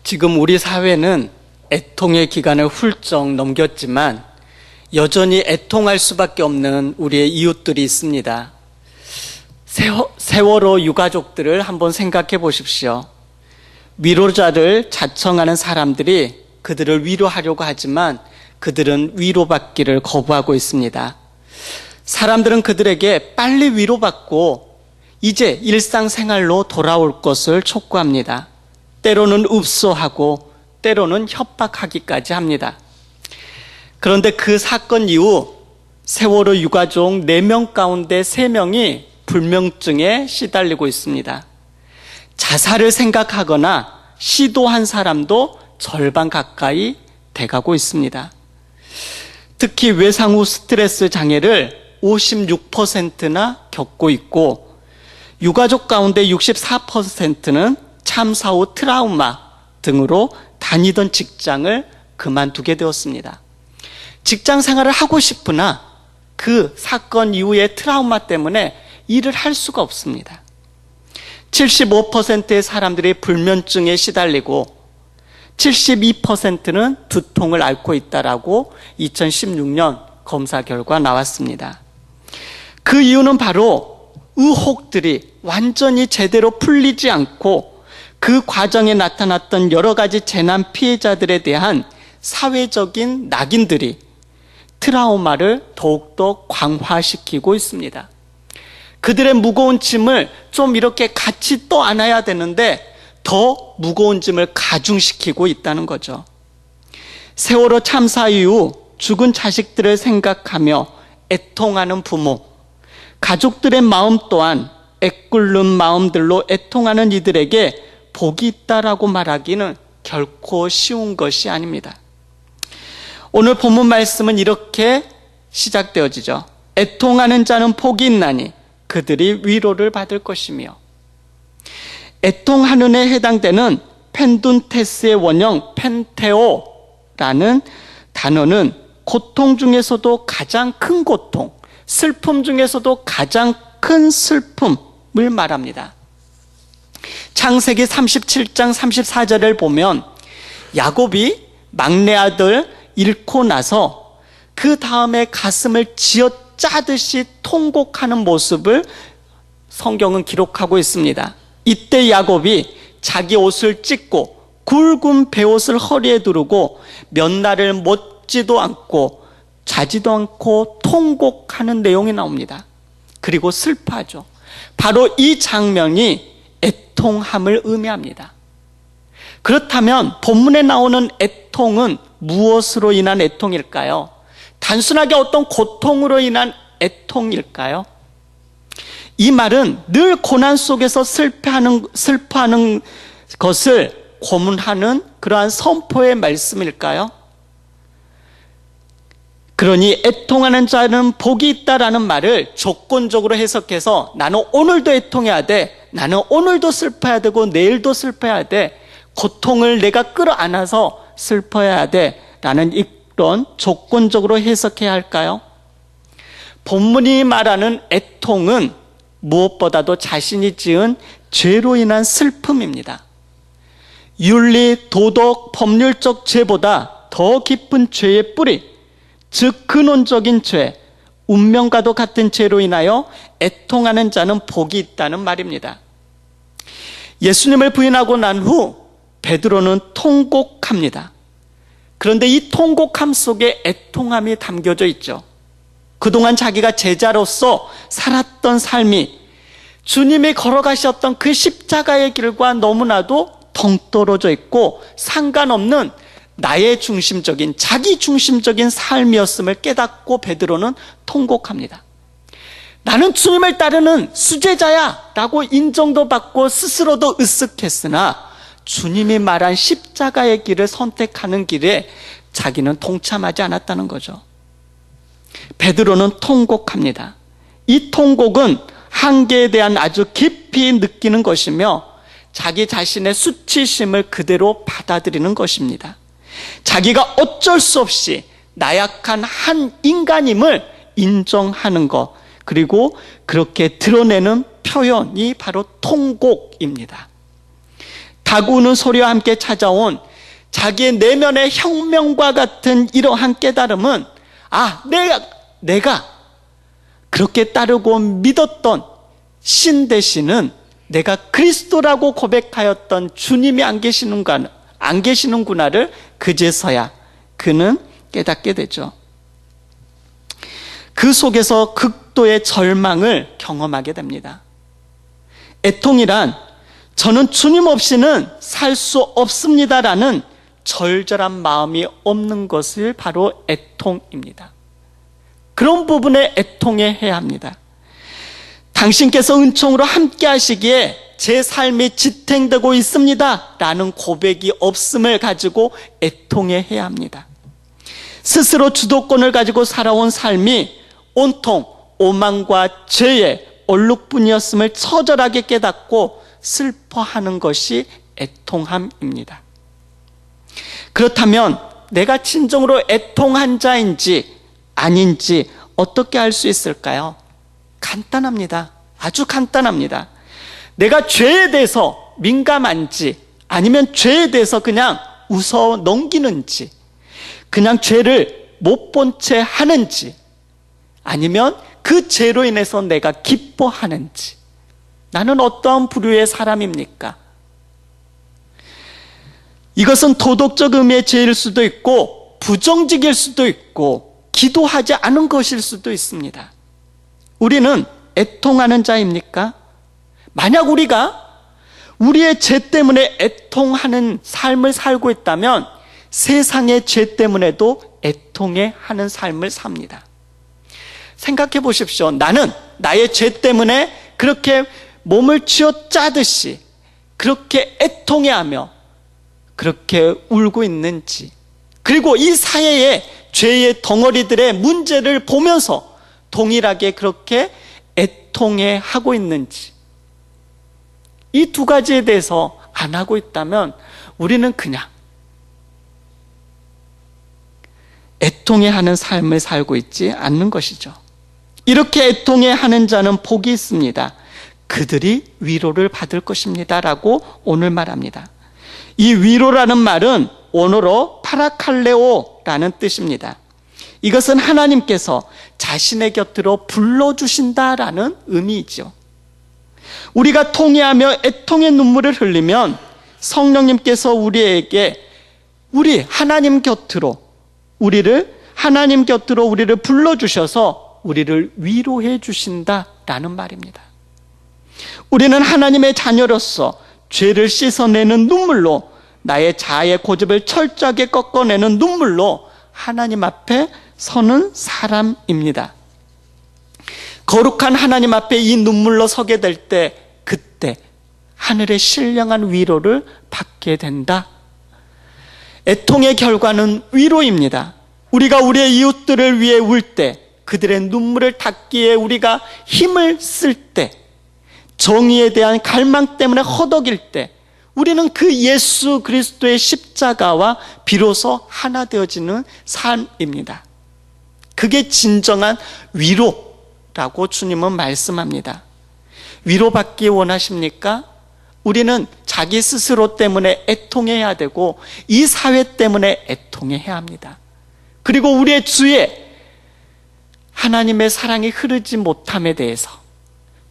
지금 우리 사회는 애통의 기간을 훌쩍 넘겼지만 여전히 애통할 수밖에 없는 우리의 이웃들이 있습니다. 세월호 유가족들을 한번 생각해 보십시오. 위로자를 자청하는 사람들이 그들을 위로하려고 하지만 그들은 위로받기를 거부하고 있습니다. 사람들은 그들에게 빨리 위로받고 이제 일상생활로 돌아올 것을 촉구합니다. 때로는 읍소하고 때로는 협박하기까지 합니다. 그런데 그 사건 이후 세월호 유가족 4명 가운데 3명이 불면증에 시달리고 있습니다. 자살을 생각하거나 시도한 사람도 절반 가까이 돼가고 있습니다. 특히 외상 후 스트레스 장애를 56%나 겪고 있고 유가족 가운데 64%는 참사 후 트라우마 등으로 다니던 직장을 그만두게 되었습니다. 직장 생활을 하고 싶으나 그 사건 이후의 트라우마 때문에 일을 할 수가 없습니다. 75%의 사람들이 불면증에 시달리고 72%는 두통을 앓고 있다라고 2016년 검사 결과 나왔습니다. 그 이유는 바로 의혹들이 완전히 제대로 풀리지 않고 그 과정에 나타났던 여러 가지 재난 피해자들에 대한 사회적인 낙인들이 트라우마를 더욱더 강화시키고 있습니다. 그들의 무거운 짐을 좀 이렇게 같이 떠안아야 되는데 더 무거운 짐을 가중시키고 있다는 거죠. 세월호 참사 이후 죽은 자식들을 생각하며 애통하는 부모, 가족들의 마음 또한 애끓는 마음들로 애통하는 이들에게 복이 있다라고 말하기는 결코 쉬운 것이 아닙니다. 오늘 본문 말씀은 이렇게 시작되어지죠. 애통하는 자는 복이 있나니 그들이 위로를 받을 것이며, 애통하는 에 해당되는 펜둔테스의 원형 펜테오라는 단어는 고통 중에서도 가장 큰 고통, 슬픔 중에서도 가장 큰 슬픔을 말합니다. 창세기 37장 34절을 보면 야곱이 막내 아들 잃고 나서 그 다음에 가슴을 쥐어짜듯이 통곡하는 모습을 성경은 기록하고 있습니다. 이때 야곱이 자기 옷을 찢고 굵은 베옷을 허리에 두르고 몇 날을 먹지도 않고 자지도 않고 통곡하는 내용이 나옵니다. 그리고 슬퍼하죠. 바로 이 장면이 애통함을 의미합니다. 그렇다면 본문에 나오는 애통은 무엇으로 인한 애통일까요? 단순하게 어떤 고통으로 인한 애통일까요? 이 말은 늘 고난 속에서 슬퍼하는 것을 고문하는 그러한 선포의 말씀일까요? 그러니 애통하는 자는 복이 있다라는 말을 조건적으로 해석해서 나는 오늘도 애통해야 돼, 나는 오늘도 슬퍼야 되고 내일도 슬퍼야 돼, 고통을 내가 끌어안아서 슬퍼야 돼 라는 이런 조건적으로 해석해야 할까요? 본문이 말하는 애통은 무엇보다도 자신이 지은 죄로 인한 슬픔입니다. 윤리, 도덕, 법률적 죄보다 더 깊은 죄의 뿌리, 즉 근원적인 죄, 운명과도 같은 죄로 인하여 애통하는 자는 복이 있다는 말입니다. 예수님을 부인하고 난 후 베드로는 통곡합니다. 그런데 이 통곡함 속에 애통함이 담겨져 있죠. 그동안 자기가 제자로서 살았던 삶이 주님이 걸어가셨던 그 십자가의 길과 너무나도 동떨어져 있고 상관없는 나의 중심적인, 자기 중심적인 삶이었음을 깨닫고 베드로는 통곡합니다. 나는 주님을 따르는 수제자야 라고 인정도 받고 스스로도 으쓱했으나 주님이 말한 십자가의 길을 선택하는 길에 자기는 동참하지 않았다는 거죠. 베드로는 통곡합니다. 이 통곡은 한계에 대한 아주 깊이 느끼는 것이며 자기 자신의 수치심을 그대로 받아들이는 것입니다. 자기가 어쩔 수 없이 나약한 한 인간임을 인정하는 것, 그리고 그렇게 드러내는 표현이 바로 통곡입니다. 다구는 소리와 함께 찾아온 자기의 내면의 혁명과 같은 이러한 깨달음은 내가 그렇게 따르고 믿었던 신 되시는 내가 그리스도라고 고백하였던 주님이 안 계시는구나를 그제서야 그는 깨닫게 되죠. 그 속에서 극도의 절망을 경험하게 됩니다. 애통이란 저는 주님 없이는 살 수 없습니다라는 절절한 마음이 없는 것을 바로 애통입니다. 그런 부분에 애통해야 합니다. 당신께서 은총으로 함께 하시기에 제 삶이 지탱되고 있습니다 라는 고백이 없음을 가지고 애통해야 합니다. 스스로 주도권을 가지고 살아온 삶이 온통 오만과 죄의 얼룩뿐이었음을 처절하게 깨닫고 슬퍼하는 것이 애통함입니다. 그렇다면 내가 진정으로 애통한 자인지 아닌지 어떻게 알 수 있을까요? 간단합니다. 아주 간단합니다. 내가 죄에 대해서 민감한지 아니면 죄에 대해서 그냥 웃어 넘기는지, 그냥 죄를 못 본 채 하는지, 아니면 그 죄로 인해서 내가 기뻐하는지, 나는 어떠한 부류의 사람입니까? 이것은 도덕적 의미의 죄일 수도 있고 부정직일 수도 있고 기도하지 않은 것일 수도 있습니다. 우리는 애통하는 자입니까? 만약 우리가 우리의 죄 때문에 애통하는 삶을 살고 있다면 세상의 죄 때문에도 애통해하는 삶을 삽니다. 생각해 보십시오. 나는 나의 죄 때문에 그렇게 몸을 쥐어 짜듯이 그렇게 애통해하며 그렇게 울고 있는지, 그리고 이 사회의 죄의 덩어리들의 문제를 보면서 동일하게 그렇게 애통해하고 있는지, 이 두 가지에 대해서 안 하고 있다면 우리는 그냥 애통해하는 삶을 살고 있지 않는 것이죠. 이렇게 애통해하는 자는 복이 있습니다. 그들이 위로를 받을 것입니다 라고 오늘 말합니다. 이 위로라는 말은 원어로 파라칼레오라는 뜻입니다. 이것은 하나님께서 자신의 곁으로 불러주신다라는 의미이죠. 우리가 통회하며 애통의 눈물을 흘리면 성령님께서 우리에게 하나님 곁으로 우리를 불러주셔서 우리를 위로해 주신다라는 말입니다. 우리는 하나님의 자녀로서 죄를 씻어내는 눈물로, 나의 자아의 고집을 철저하게 꺾어내는 눈물로 하나님 앞에 서는 사람입니다. 거룩한 하나님 앞에 이 눈물로 서게 될 때, 그때 하늘의 신령한 위로를 받게 된다. 애통의 결과는 위로입니다. 우리가 우리의 이웃들을 위해 울 때, 그들의 눈물을 닦기에 우리가 힘을 쓸 때, 정의에 대한 갈망 때문에 허덕일 때, 우리는 그 예수 그리스도의 십자가와 비로소 하나 되어지는 삶입니다. 그게 진정한 위로라고 주님은 말씀합니다. 위로받기 원하십니까? 우리는 자기 스스로 때문에 애통해야 되고 이 사회 때문에 애통해야 합니다. 그리고 우리의 주위에 하나님의 사랑이 흐르지 못함에 대해서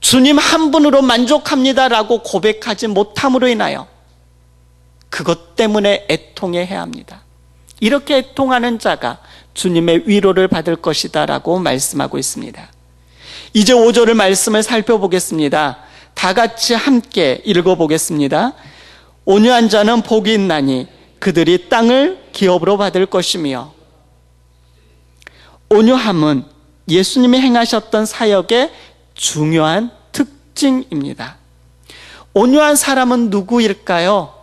주님 한 분으로 만족합니다라고 고백하지 못함으로 인하여 그것 때문에 애통해야 합니다. 이렇게 애통하는 자가 주님의 위로를 받을 것이다 라고 말씀하고 있습니다. 이제 5절의 말씀을 살펴보겠습니다. 다 같이 함께 읽어보겠습니다. 온유한 자는 복이 있나니 그들이 땅을 기업으로 받을 것이며. 온유함은 예수님이 행하셨던 사역의 중요한 특징입니다. 온유한 사람은 누구일까요?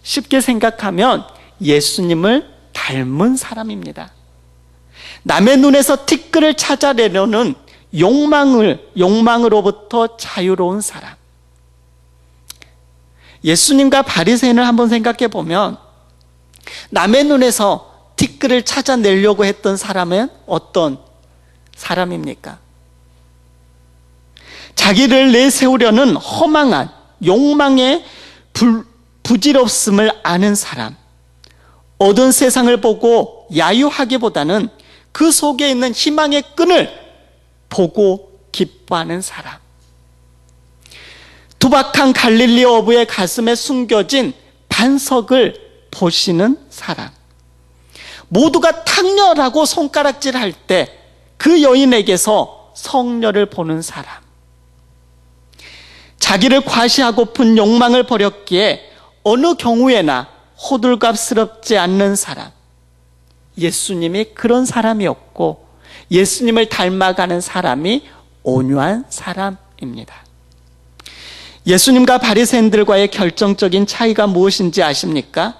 쉽게 생각하면 예수님을 닮은 사람입니다. 남의 눈에서 티끌을 찾아내려는 욕망으로부터 자유로운 사람. 예수님과 바리새인을 한번 생각해 보면 남의 눈에서 티끌을 찾아내려고 했던 사람은 어떤 사람입니까? 자기를 내세우려는 허망한 욕망의 부질없음을 아는 사람, 어두운 세상을 보고 야유하기보다는 그 속에 있는 희망의 끈을 보고 기뻐하는 사람, 두박한 갈릴리 어부의 가슴에 숨겨진 반석을 보시는 사람, 모두가 탕렬하고 손가락질할 때 그 여인에게서 성녀를 보는 사람, 자기를 과시하고픈 욕망을 버렸기에 어느 경우에나 호들갑스럽지 않는 사람, 예수님이 그런 사람이었고 예수님을 닮아가는 사람이 온유한 사람입니다. 예수님과 바리새인들과의 결정적인 차이가 무엇인지 아십니까?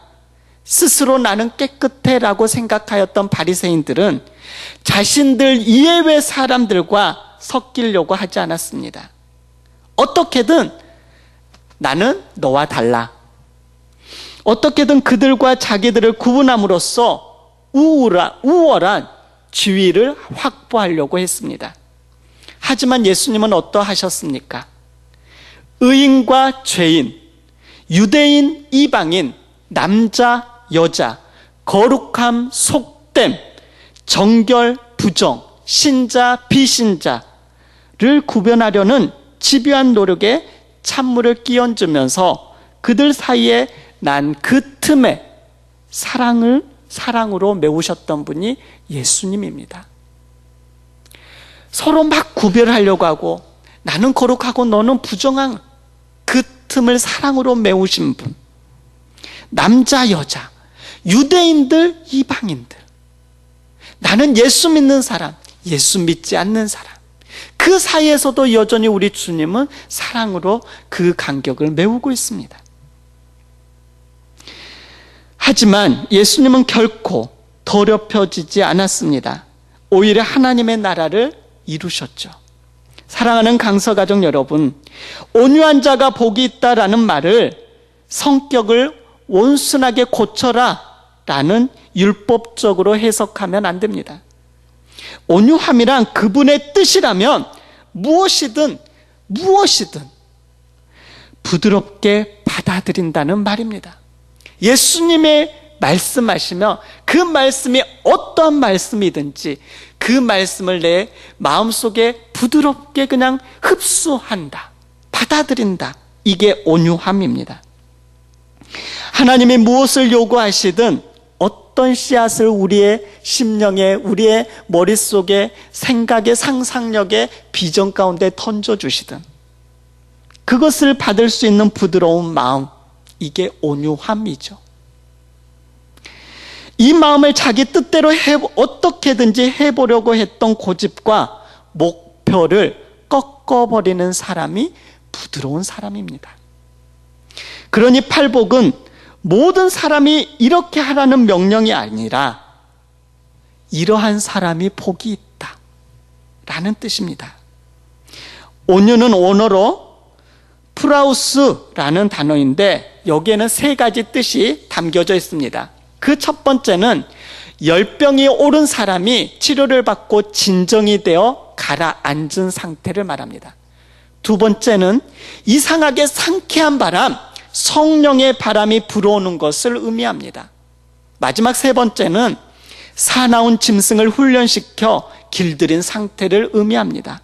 스스로 나는 깨끗해 라고 생각하였던 바리새인들은 자신들 이외의 사람들과 섞이려고 하지 않았습니다. 어떻게든 나는 너와 달라, 어떻게든 그들과 자기들을 구분함으로써 우월한 지위를 확보하려고 했습니다. 하지만 예수님은 어떠하셨습니까? 의인과 죄인, 유대인, 이방인, 남자, 여자, 거룩함, 속됨, 정결, 부정, 신자, 비신자를 구별하려는 집요한 노력에 찬물을 끼얹으면서 그들 사이에 난 그 틈에 사랑으로 메우셨던 분이 예수님입니다. 서로 막 구별하려고 하고 나는 거룩하고 너는 부정한 그 틈을 사랑으로 메우신 분, 남자, 여자, 유대인들, 이방인들, 나는 예수 믿는 사람, 예수 믿지 않는 사람, 그 사이에서도 여전히 우리 주님은 사랑으로 그 간격을 메우고 있습니다. 하지만 예수님은 결코 더럽혀지지 않았습니다. 오히려 하나님의 나라를 이루셨죠. 사랑하는 강서가족 여러분, 온유한 자가 복이 있다라는 말을 성격을 온순하게 고쳐라 라는 율법적으로 해석하면 안 됩니다. 온유함이란 그분의 뜻이라면 무엇이든 부드럽게 받아들인다는 말입니다. 예수님의 말씀하시며 그 말씀이 어떠한 말씀이든지 그 말씀을 내 마음속에 부드럽게 그냥 흡수한다, 받아들인다. 이게 온유함입니다. 하나님이 무엇을 요구하시든 어떤 씨앗을 우리의 심령에, 우리의 머릿속에, 생각에, 상상력에, 비전 가운데 던져주시든 그것을 받을 수 있는 부드러운 마음, 이게 온유함이죠. 이 마음을 자기 뜻대로 어떻게든지 해보려고 했던 고집과 목표를 꺾어버리는 사람이 부드러운 사람입니다. 그러니 팔복은 모든 사람이 이렇게 하라는 명령이 아니라 이러한 사람이 복이 있다 라는 뜻입니다. 온유는 원어로 프라우스라는 단어인데 여기에는 세 가지 뜻이 담겨져 있습니다. 그 첫 번째는 열병이 오른 사람이 치료를 받고 진정이 되어 가라앉은 상태를 말합니다. 두 번째는 이상하게 상쾌한 바람, 성령의 바람이 불어오는 것을 의미합니다. 마지막 세 번째는 사나운 짐승을 훈련시켜 길들인 상태를 의미합니다.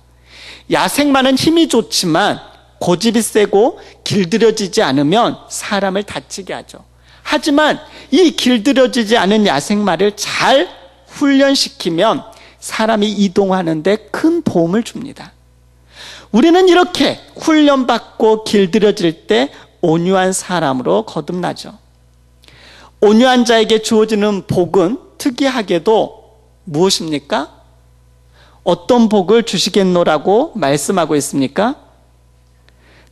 야생마는 힘이 좋지만 고집이 세고 길들여지지 않으면 사람을 다치게 하죠. 하지만 이 길들여지지 않은 야생마를 잘 훈련시키면 사람이 이동하는 데 큰 도움을 줍니다. 우리는 이렇게 훈련받고 길들여질 때 온유한 사람으로 거듭나죠. 온유한 자에게 주어지는 복은 특이하게도 무엇입니까? 어떤 복을 주시겠노라고 말씀하고 있습니까?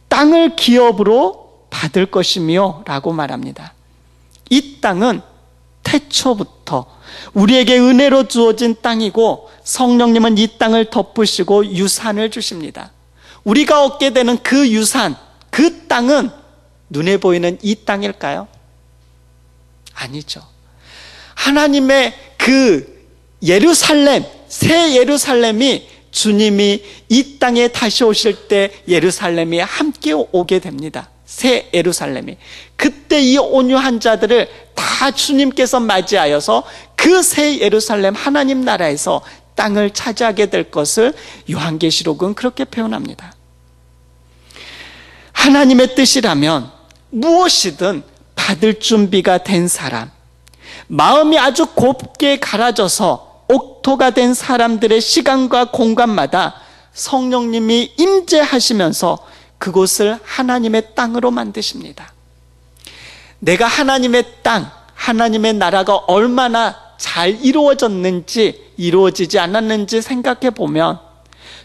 땅을 기업으로 받을 것이며 라고 말합니다. 이 땅은 태초부터 우리에게 은혜로 주어진 땅이고 성령님은 이 땅을 덮으시고 유산을 주십니다. 우리가 얻게 되는 그 유산, 그 땅은 눈에 보이는 이 땅일까요? 아니죠. 하나님의 그 예루살렘, 새 예루살렘이 주님이 이 땅에 다시 오실 때 예루살렘이 함께 오게 됩니다. 새 예루살렘이. 그때 이 온유한 자들을 다 주님께서 맞이하여서 그 새 예루살렘 하나님 나라에서 땅을 차지하게 될 것을 요한계시록은 그렇게 표현합니다. 하나님의 뜻이라면 무엇이든 받을 준비가 된 사람, 마음이 아주 곱게 갈아져서 옥토가 된 사람들의 시간과 공간마다 성령님이 임재하시면서 그곳을 하나님의 땅으로 만드십니다. 내가 하나님의 땅, 하나님의 나라가 얼마나 잘 이루어졌는지 이루어지지 않았는지 생각해 보면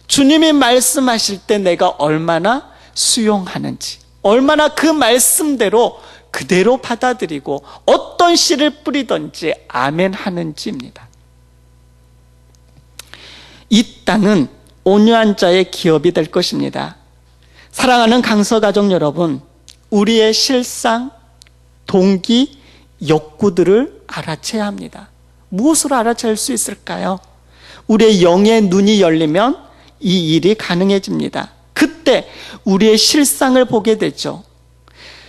주님이 말씀하실 때 내가 얼마나 수용하는지, 얼마나 그 말씀대로 그대로 받아들이고 어떤 씨를 뿌리든지 아멘 하는지입니다. 이 땅은 온유한 자의 기업이 될 것입니다. 사랑하는 강서가족 여러분, 우리의 실상, 동기, 욕구들을 알아채야 합니다. 무엇으로 알아챌 수 있을까요? 우리의 영의 눈이 열리면 이 일이 가능해집니다. 그때 우리의 실상을 보게 되죠.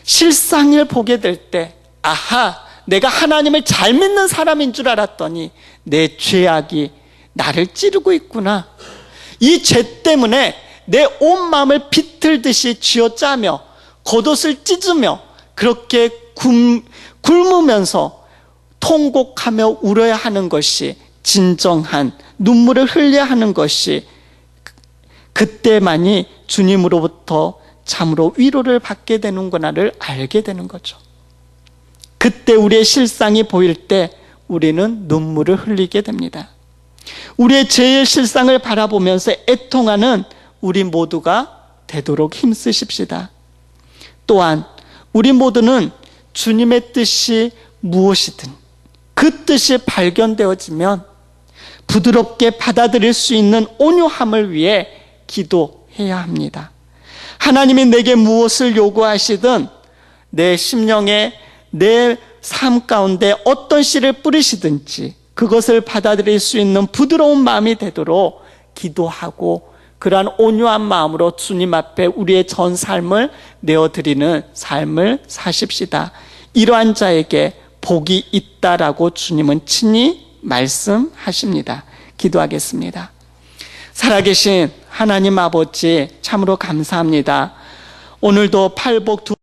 실상을 보게 될 때, 아하, 내가 하나님을 잘 믿는 사람인 줄 알았더니 내 죄악이 나를 찌르고 있구나. 이 죄 때문에 내 온 마음을 비틀듯이 쥐어짜며 겉옷을 찢으며 그렇게 굶으면서 통곡하며 울어야 하는 것이 진정한 눈물을 흘려야 하는 것이, 그때만이 주님으로부터 참으로 위로를 받게 되는구나를 알게 되는 거죠. 그때 우리의 실상이 보일 때 우리는 눈물을 흘리게 됩니다. 우리의 죄의 실상을 바라보면서 애통하는 우리 모두가 되도록 힘쓰십시다. 또한 우리 모두는 주님의 뜻이 무엇이든 그 뜻이 발견되어지면 부드럽게 받아들일 수 있는 온유함을 위해 기도해야 합니다. 하나님이 내게 무엇을 요구하시든 내 심령에, 내 삶 가운데 어떤 씨를 뿌리시든지 그것을 받아들일 수 있는 부드러운 마음이 되도록 기도하고 그러한 온유한 마음으로 주님 앞에 우리의 전 삶을 내어드리는 삶을 사십시다. 이러한 자에게 복이 있다라고 주님은 친히 말씀하십니다. 기도하겠습니다. 살아계신 하나님 아버지, 참으로 감사합니다. 오늘도 팔복 두